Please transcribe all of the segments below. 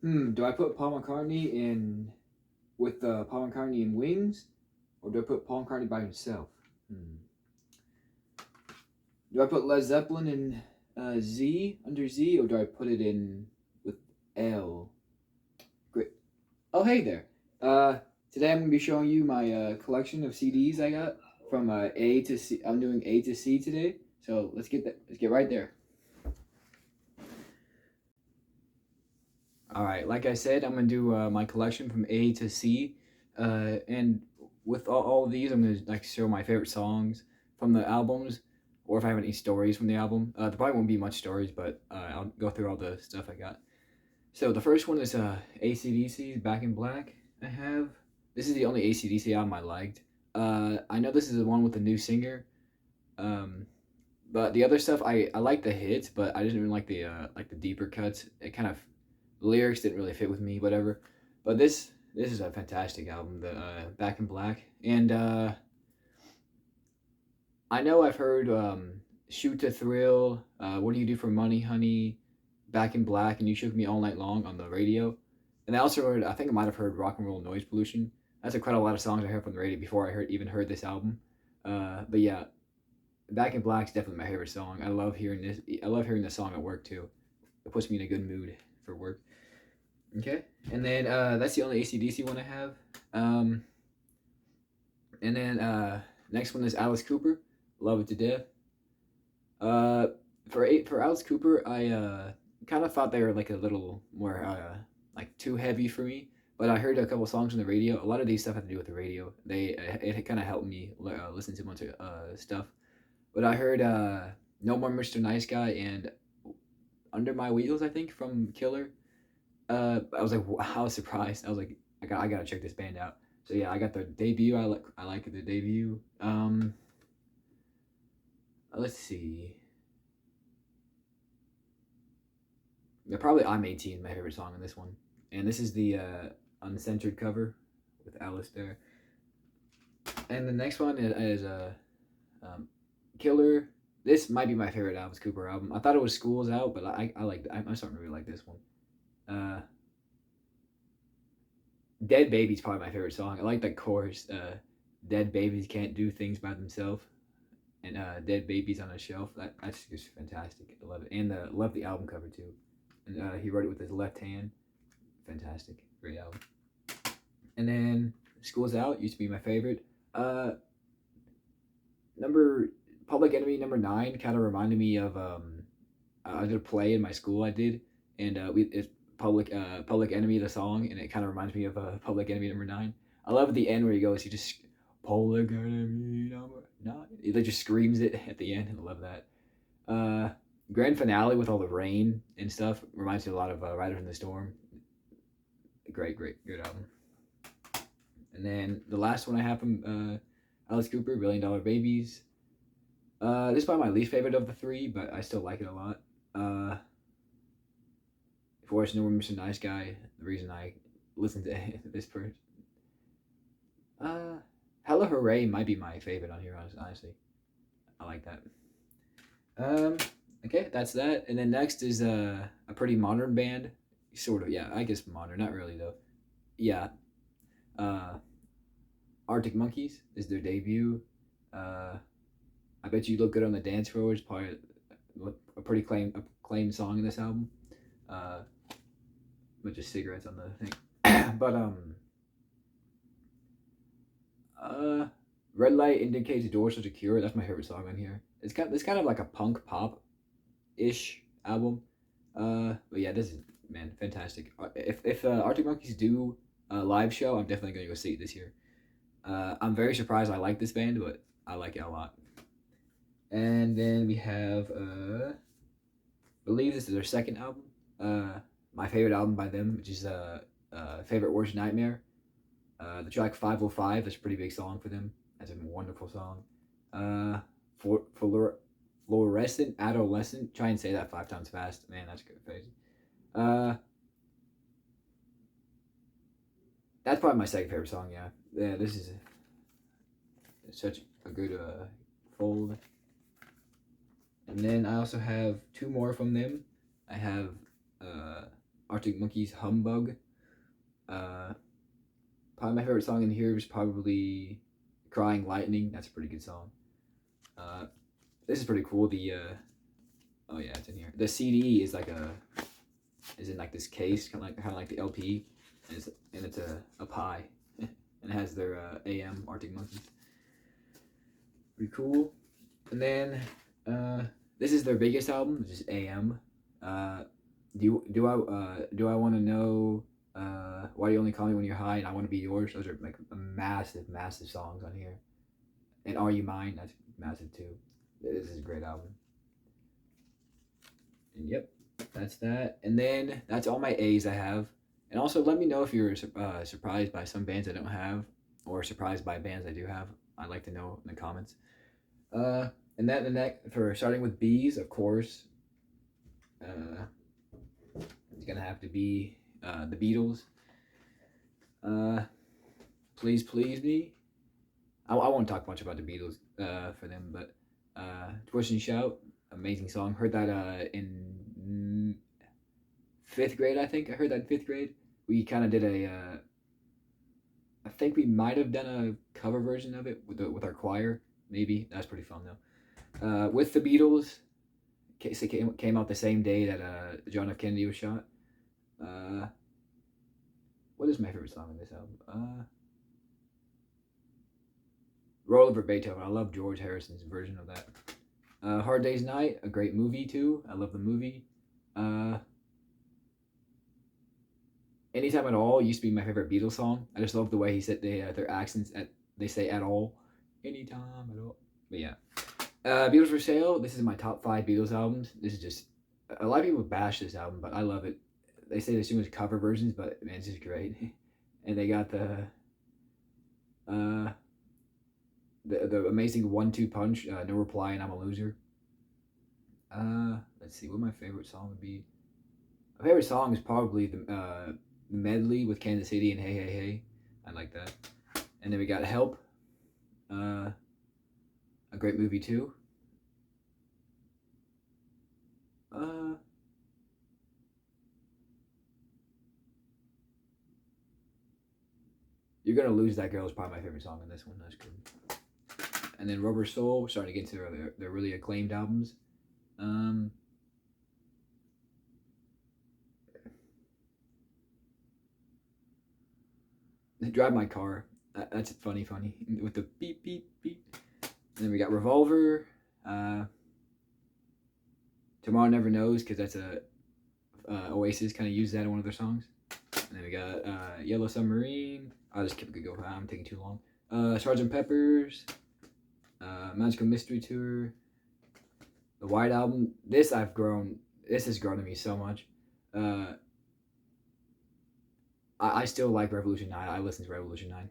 Do I put Paul McCartney in with Paul McCartney in Wings, or do I put Paul McCartney by himself? Hmm. Do I put Led Zeppelin in Z under Z, or do I put it in with L? Great. Oh, hey there. Uh, Today I'm gonna be showing you my collection of CDs I got from A to C. I'm doing A to C today, so let's get that. Let's get right there. All right, like I said, I'm gonna do my collection from A to C, and with all of these, I'm gonna like show my favorite songs from the albums, or if I have any stories from the album. There probably won't be much stories, but I'll go through all the stuff I got. So the first one is AC/DC's Back in Black. I have this is the only AC/DC album I liked. I know this is the one with the new singer, um, but the other stuff I like the hits, but I didn't even like the deeper cuts. It kind of lyrics didn't really fit with me, whatever. But this is a fantastic album, the Back in Black, and I know I've heard Shoot to Thrill, What Do You Do for Money, Honey, Back in Black, and You Shook Me All Night Long on the radio. And I also heard, I think I might have heard Rock and Roll Noise Pollution. That's quite a lot of songs I heard from the radio before I even heard this album. But yeah, Back in Black is definitely my favorite song. I love hearing this. I love hearing this song at work too. It puts me in a good mood for work. Okay, and then that's the only AC/DC one I have. Um, and then next one is Alice Cooper, Love It to Death. Uh, for Alice Cooper, I kind of thought they were like a little more like too heavy for me. But I heard a couple songs on the radio. A lot of these stuff had to do with the radio. It kind of helped me listen to a bunch of stuff. But I heard No More Mr. Nice Guy and Under My Wheels, I think, from Killer. I was like, wow, I was surprised. I was like, I gotta check this band out. So yeah, I got their debut. I like the debut. Let's see. Yeah, probably I'm 18, my favorite song on this one. And this is the uncensored cover with Alice there. And the next one is um, Killer. This might be my favorite Alice Cooper album. I thought it was Schools Out, but I like I'm starting to really like this one. Uh, Dead Baby's probably my favorite song. I like the chorus. Dead babies can't do things by themselves, and Dead Babies on a Shelf. That's just fantastic. I love it, and love the album cover too. And he wrote it with his left hand. Fantastic, great album. And then School's Out used to be my favorite. Uh, number Public Enemy number 9 kind of reminded me of I did a play in my school. I did, and we it's Public Enemy the song, and it kind of reminds me of Public Enemy number 9. I love at the end where he goes, he just Public Enemy number 9. He like, just screams it at the end, and I love that. Uh, Grand finale with all the rain and stuff reminds me a lot of Rider in the Storm. Great, good album. And then the last one I have from Alice Cooper, $1 Billion Babies. This is probably my least favorite of the three, but I still like it a lot. Forrest Newman, Mr. Nice Guy. The reason I listen to this person. Uh, Hella Hooray might be my favorite on here, honestly. I like that. Um, okay, that's that. And then next is a pretty modern band. Sort of, yeah, I guess modern. Not really, though. Yeah. Uh, Arctic Monkeys is their debut. Uh, I Bet You Look Good on the Dance Floor is probably a pretty acclaimed song in this album. Uh, bunch of cigarettes on the thing. But uh, Red Light Indicates the Doors are secure. That's my favorite song on here. It's kind of like a punk pop ish album. But yeah, this is man fantastic. If Arctic Monkeys do a live show, I'm definitely gonna go see it this year. I'm very surprised I like this band, but I like it a lot. And then we have I believe this is their second album. My favorite album by them, which is Favorite Worst Nightmare. The track 505 is a pretty big song for them. That's a wonderful song. For Fluorescent Adolescent. Try and say that 5 times fast. Man, that's good. Crazy. Uh, that's probably my second favorite song. Yeah. This is such a good fold. And then I also have two more from them. I have Arctic Monkeys Humbug. Uh, Probably my favorite song in here is probably Crying Lightning. That's a pretty good song. Uh, this is pretty cool. Oh yeah, it's in here. The CD is in like this case, kind of like the LP, and it's a pie, and it has their AM Arctic Monkeys. Pretty cool. And then this is their biggest album, which is AM. Uh, do I want to know why you only call me when you're high and I want to be yours? Those are like massive songs on here. And Are You Mine? That's massive too. This is a great album. And yep, that's that. And then that's all my A's I have. And also let me know if you're surprised by some bands I don't have, or surprised by bands I do have. I'd like to know in the comments. Uh, and that the next for starting with B's, of course. Uh, it's gonna have to be the Beatles. Uh, Please Please Me. I won't talk much about the Beatles for them, but Twist and Shout, amazing song. Heard that in fifth grade, I think. I heard that in fifth grade. We kind of did I think we might have done a cover version of it with our choir. Maybe that's pretty fun though. With the Beatles, came out the same day that John F. Kennedy was shot. Uh, what is my favorite song in this album? Roll Over Beethoven. I love George Harrison's version of that. Hard Day's Night, a great movie too. I love the movie. Anytime at All used to be my favorite Beatles song. I just love the way he said their accents. They say at all. Anytime at all. But yeah. Beatles for Sale. This is my top 5 Beatles albums. This is just a lot of people bash this album, but I love it. They say there's too much cover versions, but man, it's just great. And they got the amazing 1-2 punch. No Reply and I'm a Loser. Let's see what my favorite song would be. My favorite song is probably the medley with Kansas City and Hey Hey Hey. I like that. And then we got Help. A great movie too. You're Gonna Lose That Girl is probably my favorite song in this one. That's good. And then Rubber Soul, starting to get into their really acclaimed albums. Drive My Car. That's funny with the beep beep beep. And then we got Revolver. Tomorrow Never Knows, because that's a Oasis kind of used that in one of their songs. And then we got Yellow Submarine. I'll just keep it going. I'm taking too long. Sgt. Pepper's. Magical Mystery Tour. The White Album. This has grown to me so much. I still like Revolution 9. I listen to Revolution 9.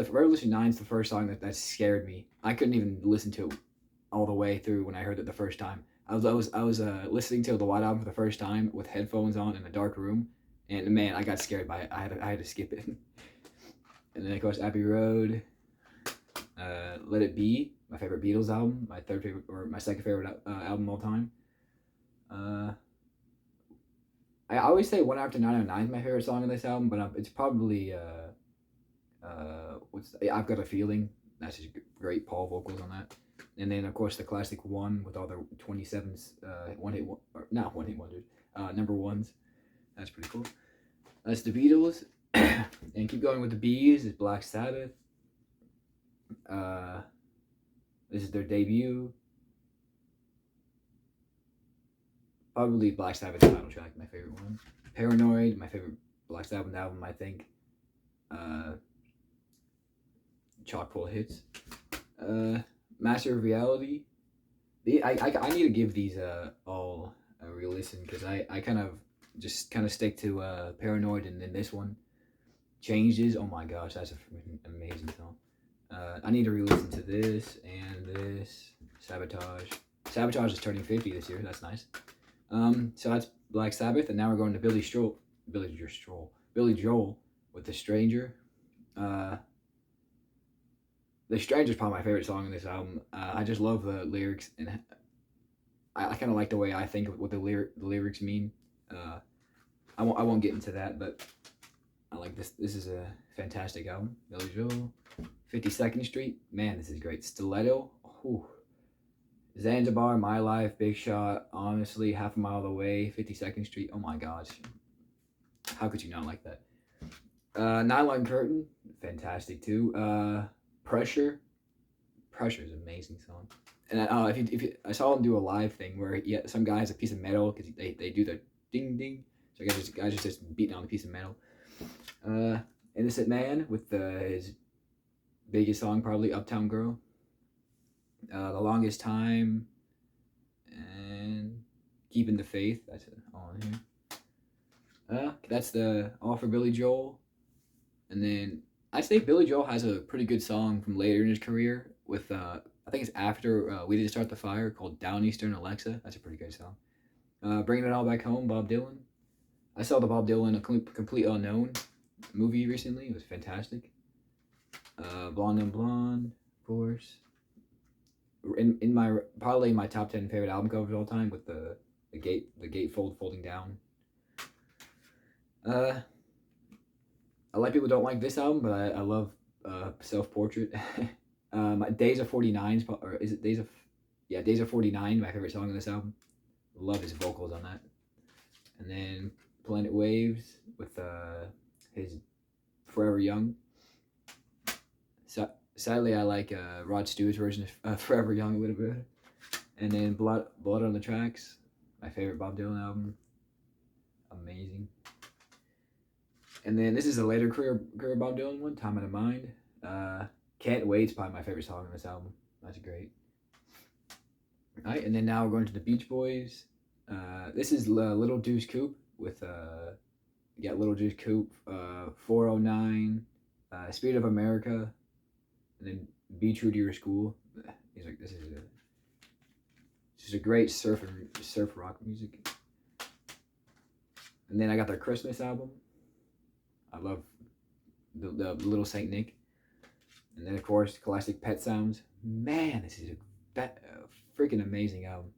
Revolution 9 is the first song that scared me. I couldn't even listen to it all the way through when I heard it the first time. I was listening to the White Album for the first time with headphones on in a dark room, and man, I got scared by it. I had to skip it. And then of course Abbey Road, Let It Be, my favorite Beatles album, my second favorite album of all time. I always say One After 909 is my favorite song in this album, but it's probably I've Got a Feeling. That's just great Paul vocals on that. And then of course the classic One with all the 27s, not one hit wonders, number ones. That's pretty cool. That's the Beatles. And keep going with the B's is Black Sabbath. This is their debut. Probably Black Sabbath's Final Track, my favorite one. Paranoid, my favorite Black Sabbath album, I think. Chock full of hits. Master of Reality. I need to give these all a real listen, because I kind of stick to Paranoid, and then this one Changes. Oh my gosh, that's an amazing song. I need to re-listen to this and this. Sabotage. Sabotage is turning 50 this year. That's nice. So that's Black Sabbath, and now we're going to Billy Joel with The Stranger. The Stranger is probably my favorite song in this album. I just love the lyrics, and I kind of like the way I think of what the lyrics mean. Uh, I won't get into that, but I like this. This is a fantastic album. Billy Joel, 52nd Street. Man, this is great. Stiletto. Whew. Zanzibar, My Life, Big Shot. Honestly, Half a Mile Away, 52nd Street. Oh my gosh, how could you not like that? Nylon Curtain, fantastic too. Pressure. Pressure is an amazing song. And I saw him do a live thing where some guy has a piece of metal because they do the ding ding. So I guess this guy's just beating on a piece of metal. Innocent Man with his biggest song probably Uptown Girl. The Longest Time and Keeping the Faith. That's all in here. That's the all for Billy Joel. And then I say Billy Joel has a pretty good song from later in his career with I think it's after We Did Start the Fire called Down Eastern Alexa. That's a pretty good song. Bringing It All Back Home, Bob Dylan. I saw the Bob Dylan A Complete Unknown movie recently. It was fantastic. Blonde and Blonde, of course. In my probably my top 10 favorite album covers of all time with the gatefold folding down. A lot of people don't like this album, but I love Self Portrait. Days of 49, or is it Days of? Yeah, Days of 49, my favorite song on this album. Love his vocals on that. And then Planet Waves with his Forever Young. So, sadly, I like Rod Stewart's version of Forever Young a little bit. And then Blood on the Tracks, my favorite Bob Dylan album. Amazing. And then this is a later career Bob Dylan one, Time Out of Mind. Can't Wait's probably my favorite song on this album. That's great. All right, and then now we're going to the Beach Boys. This is Little Deuce Coupe with Little Deuce Coupe, 409, Spirit of America, and then Be True to Your School. He's like, this is a great surf rock music. And then I got their Christmas album. I love the Little Saint Nick. And then of course classic Pet Sounds. Man, this is a freaking amazing album.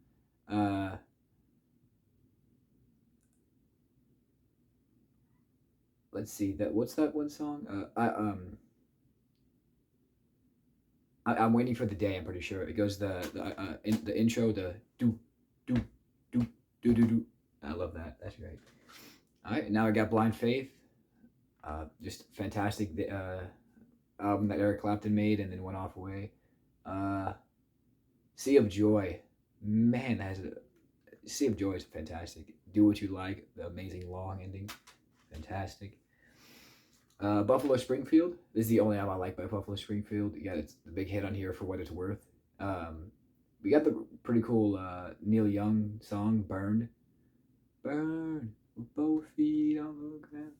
Let's see what's that one song? I'm waiting for the day. I'm pretty sure it goes the intro, the do do do do do do. I love that. That's great. All right, now I got Blind Faith. Just fantastic album that Eric Clapton made and then went off away. Sea of Joy, man, Sea of Joy is fantastic. Do What You Like, the amazing long ending, fantastic. Buffalo Springfield. This is the only album I like by Buffalo Springfield. Yeah, it's the big hit on here for what it's worth. We got the pretty cool Neil Young song, Burned. Burn with both feet on the ground.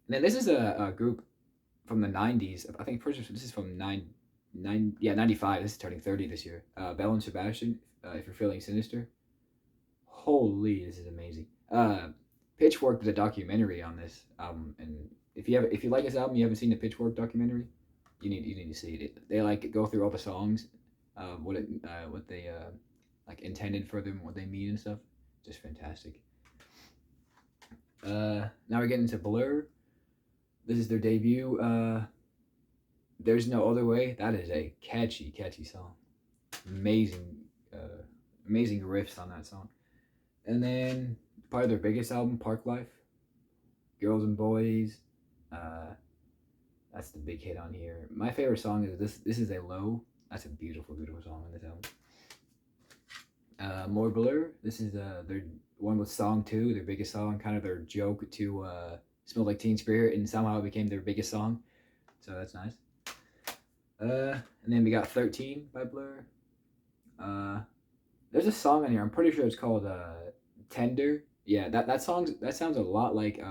And then this is a group from the 90s. I think first this is from 95. This is turning 30 this year. Belle and Sebastian, If You're Feeling Sinister. Holy, this is amazing. Pitchfork did a documentary on this album, and if you like this album, you haven't seen the Pitchfork documentary, you need to see it. They like go through all the songs, what they like intended for them, what they mean and stuff. Just fantastic. Now we're getting into Blur. This is their debut. There's No Other Way. That is a catchy song. Amazing riffs on that song. And then probably their biggest album, Park Life, Girls and Boys. That's the big hit on here. My favorite song is This Is a Low. That's a beautiful song on this album. More Blur. This is their one with Song 2, their biggest song, kind of their joke to Smell Like Teen Spirit, and somehow it became their biggest song. So that's nice. And then we got 13 by Blur. There's a song on here, I'm pretty sure it's called Tender. Yeah, that sounds a lot like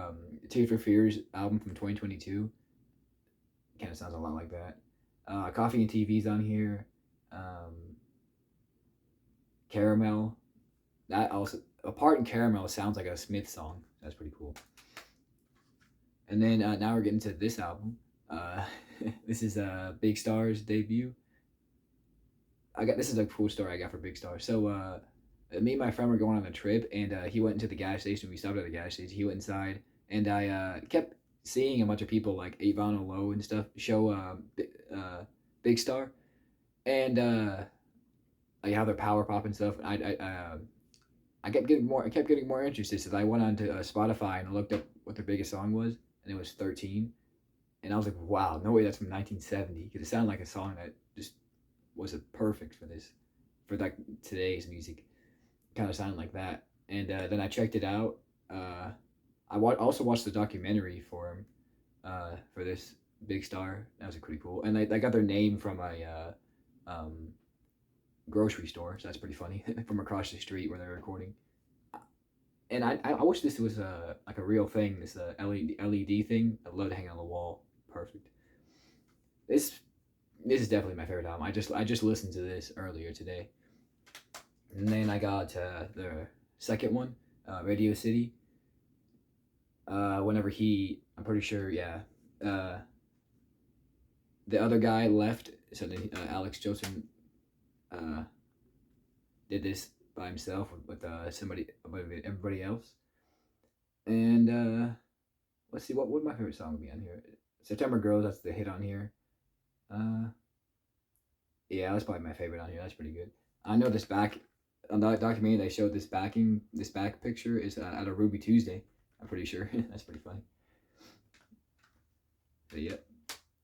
Tears for Fears album from 2022. Kind of sounds a lot like that. Coffee and TV's on here. Caramel. That also, a part in Caramel sounds like a Smith song. That's pretty cool. And then now we're getting to this album. This is Big Star's debut. I got this is a cool story I got for Big Star. So me and my friend were going on a trip, and he went into the gas station. We stopped at the gas station. He went inside, and I kept seeing a bunch of people like Ivano Lowe and stuff show Big Star, and like how their power pop and stuff. I kept getting more interested. So I went on to Spotify and looked up what their biggest song was, and it was 13. And I was like, wow, no way that's from 1970, because it sounded like a song that just was perfect for this, for like today's music. Kind of sounded like that. And then I checked it out. Also watched the documentary for him, for this Big Star. That was pretty cool. And they got their name from a grocery store, so that's pretty funny. From across the street where they're recording. And I wish this was like a real thing. This LED thing. I'd love to hang on the wall. Perfect. This is definitely my favorite album. I just listened to this earlier today. And then I got the second one, Radio City. Whenever I'm pretty sure, yeah. The other guy left, so then Alex Johnson did this by himself with everybody else. And let's see, what would my favorite song be on here? September Girls, that's the hit on here. Yeah, that's probably my favorite on here. That's pretty good. I know this back on the documentary they showed this back picture is at a Ruby Tuesday. I'm pretty sure. That's pretty funny. But yeah,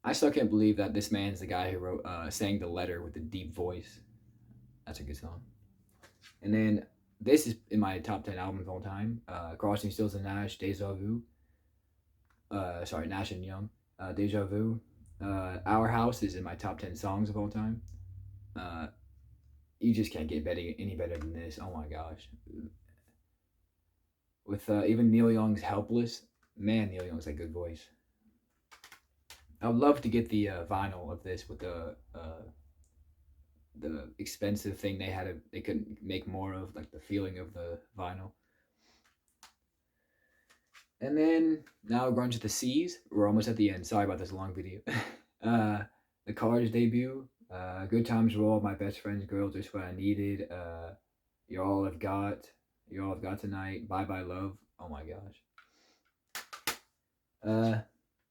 I still can't believe that this man's the guy who sang The Letter with the deep voice. That's a good song. And then this is in my top 10 albums of all time. Crossing Stills and Nash, Deja Vu. Nash and Young. Deja Vu. Our House is in my top 10 songs of all time. You just can't get any better than this. Oh my gosh. With even Neil Young's Helpless. Man, Neil Young's a good voice. I would love to get the vinyl of this with the expensive thing they could make more of, like the feeling of the vinyl. And then now we're going to the C's. We're almost at the end. Sorry about this long video. The Cars debut. Good Times Roll, My Best Friend's Girl, Just What I Needed. You're All I've Got. You're All I've Got Tonight. Bye Bye Love. Oh my gosh.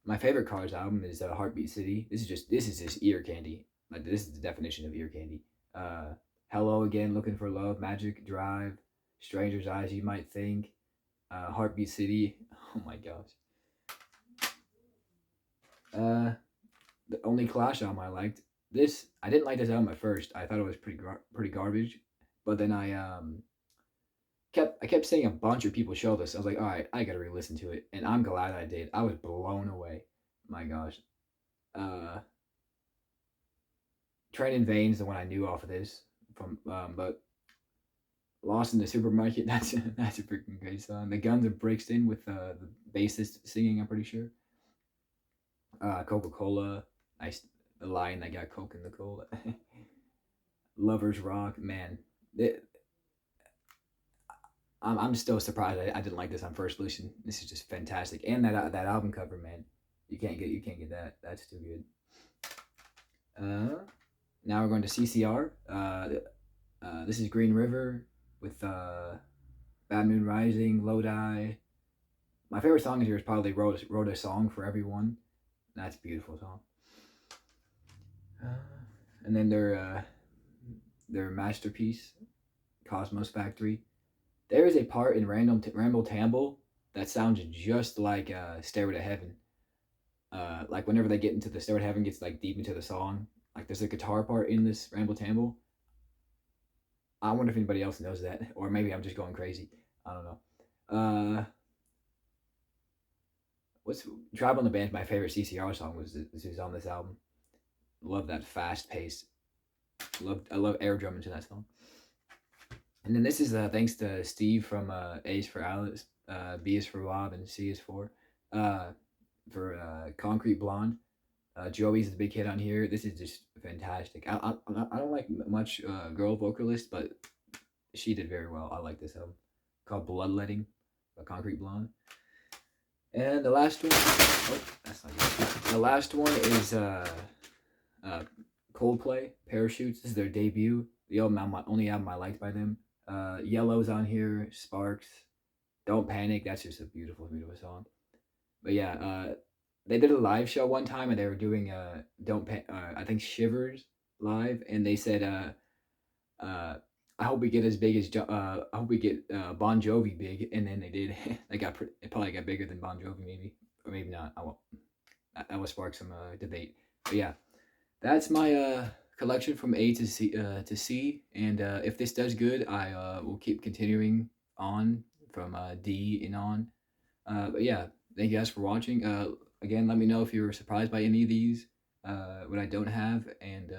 My favorite Cars album is Heartbeat City. This is just ear candy. Like, this is the definition of ear candy. Hello Again, Looking for Love, Magic, Drive, Stranger's Eyes, You Might Think, Heartbeat City. Oh my gosh. The only Clash album I liked. I didn't like this album at first. I thought it was pretty garbage, but then I kept seeing a bunch of people show this. I was like, all right, I gotta re-listen to it, and I'm glad I did. I was blown away. My gosh. Train in Vain's the one I knew off of this from, but Lost in the Supermarket. That's a freaking great song. The Guns of Brixton with the bassist singing. I'm pretty sure. Coca-Cola. The line that got Coke in the cola. Lovers Rock. Man, I'm still surprised I didn't like this on first listen. This is just fantastic, and that album cover, man, you can't get that. That's too good. Now we're going to CCR. This is Green River with Bad Moon Rising, Lodi. My favorite song here is probably Wrote a Song for Everyone. That's a beautiful song. And then their masterpiece, Cosmos Factory. There is a part in Ramble Tamble that sounds just like Stairway to Heaven. Like whenever they get into the Stairway to Heaven gets like deep into the song, like there's a guitar part in this Ramble Tamble. I wonder if anybody else knows that, or maybe I'm just going crazy. I don't know. What's Tribe on the Band? My favorite CCR song was on this album. Love that fast pace. I love air drum into that song. And then this is thanks to Steve from A is for Alice, B is for Bob, and C is for Concrete Blonde. Joey's the big hit on here. This is just fantastic. I don't like much girl vocalist, but she did very well. I like this album called Bloodletting by Concrete Blonde. And the last one, that's not good. The last one is Coldplay, Parachutes. This is their debut. The only album I liked by them. Yellow's on here. Sparks. Don't Panic. That's just a beautiful, beautiful song. But yeah, they did a live show one time, and they were doing I think Shivers live, and they said I hope we get as big as I hope we get Bon Jovi big, and then they did. It probably got bigger than Bon Jovi, maybe, or maybe not. I won't. That will spark some debate. But yeah, that's my collection from A to C, and if this does good, I will keep continuing on from D and on. But yeah, thank you guys for watching. Again, let me know if you were surprised by any of these, what I don't have, and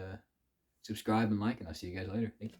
subscribe and like, and I'll see you guys later. Thank you.